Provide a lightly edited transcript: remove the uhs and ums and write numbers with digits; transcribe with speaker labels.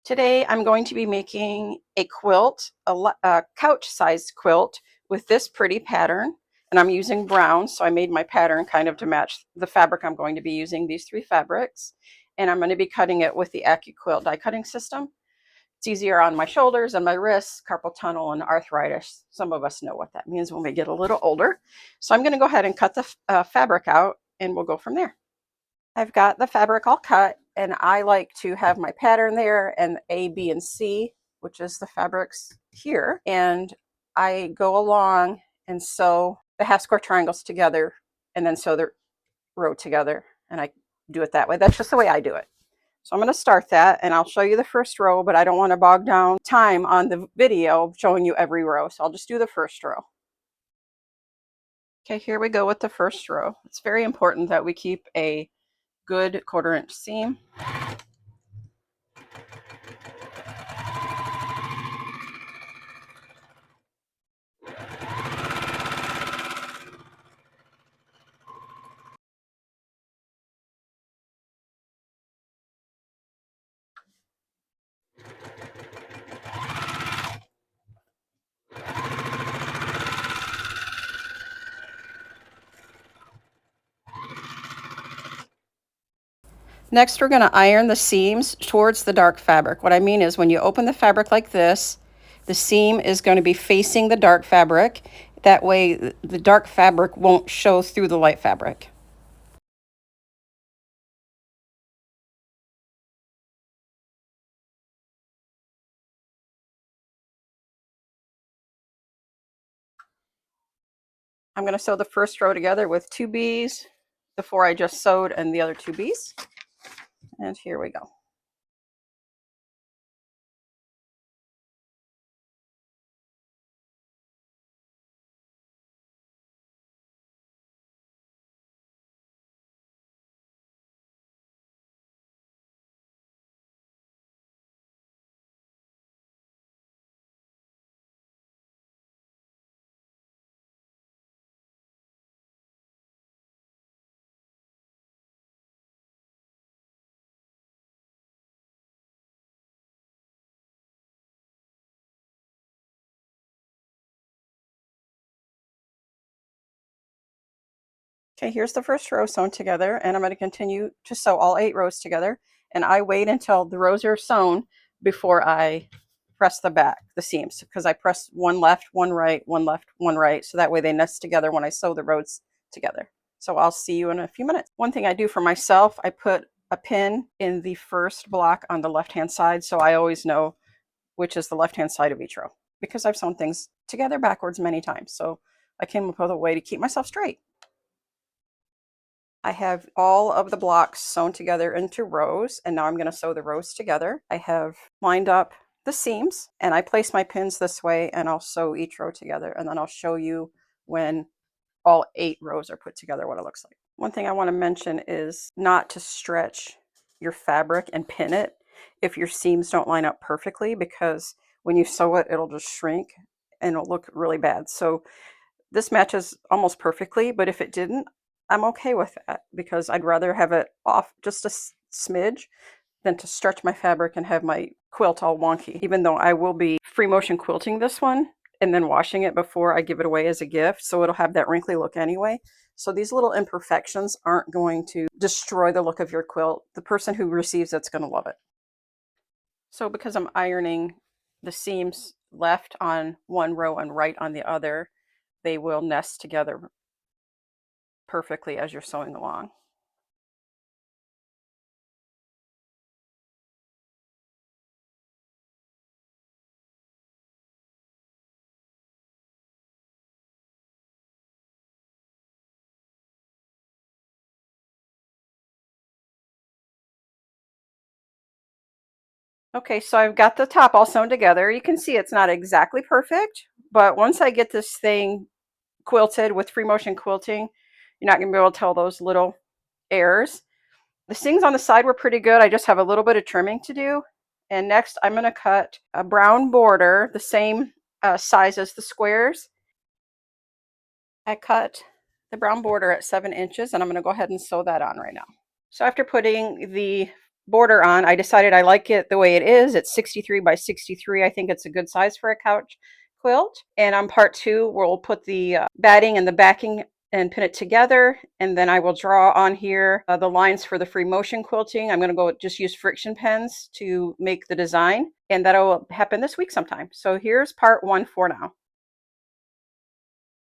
Speaker 1: Today I'm going to be making a quilt, a couch-sized quilt with this pretty pattern, and I'm using brown, so I made my pattern kind of to match the fabric I'm going to be using, these three fabrics, and I'm going to be cutting it with the Accuquilt die cutting system. It's easier on my shoulders and my wrists, carpal tunnel and arthritis. Some of us know what that means when we get a little older. So I'm going to go ahead and cut the fabric out, and we'll go from there. I've got the fabric all cut, and I like to have my pattern there and A, B, and C, which is the fabrics here. And I go along and sew the half square triangles together and then sew the row together. And I do it that way. That's just the way I do it. So I'm going to start that, and I'll show you the first row, but I don't want to bog down time on the video showing you every row. So I'll just do the first row. Okay, here we go with the first row. It's very important that we keep a good 1/4 inch seam. Next, we're going to iron the seams towards the dark fabric. What I mean is when you open the fabric like this, the seam is going to be facing the dark fabric. That way the dark fabric won't show through the light fabric. I'm going to sew the first row together with 2 B's, the 4 I just sewed and the other 2 B's. And here we go. Okay, here's the first row sewn together, and I'm going to continue to sew all 8 rows together. And I wait until the rows are sewn before I press the seams, because I press one left, one right, one left, one right, so that way they nest together when I sew the rows together. So I'll see you in a few minutes. One thing I do for myself, I put a pin in the first block on the left-hand side, so I always know which is the left-hand side of each row, because I've sewn things together backwards many times. So I came up with a way to keep myself straight. I have all of the blocks sewn together into rows, and now I'm going to sew the rows together. I have lined up the seams, and I place my pins this way, and I'll sew each row together, and then I'll show you when all 8 rows are put together what it looks like. One thing I want to mention is not to stretch your fabric and pin it if your seams don't line up perfectly, because when you sew it, it'll just shrink and it'll look really bad. So this matches almost perfectly, but if it didn't, I'm okay with that, because I'd rather have it off just a smidge than to stretch my fabric and have my quilt all wonky, even though I will be free motion quilting this one and then washing it before I give it away as a gift, so it'll have that wrinkly look anyway. So these little imperfections aren't going to destroy the look of your quilt. The person who receives it's going to love it. So because I'm ironing the seams left on one row and right on the other, they will nest together perfectly as you're sewing along. Okay, so I've got the top all sewn together. You can see it's not exactly perfect, but once I get this thing quilted with free motion quilting, you're not going to be able to tell those little errors. The stings on the side were pretty good. I just have a little bit of trimming to do. And next I'm going to cut a brown border, the same size as the squares. I cut the brown border at 7 inches, and I'm going to go ahead and sew that on right now. So after putting the border on. I decided I like it the way it is. It's 63 by 63. I think it's a good size for a couch quilt. And on part two, we'll put the batting and the backing and pin it together. And then I will draw on here the lines for the free motion quilting. I'm going to go just use friction pens to make the design. And that'll happen this week sometime. So here's part one for now.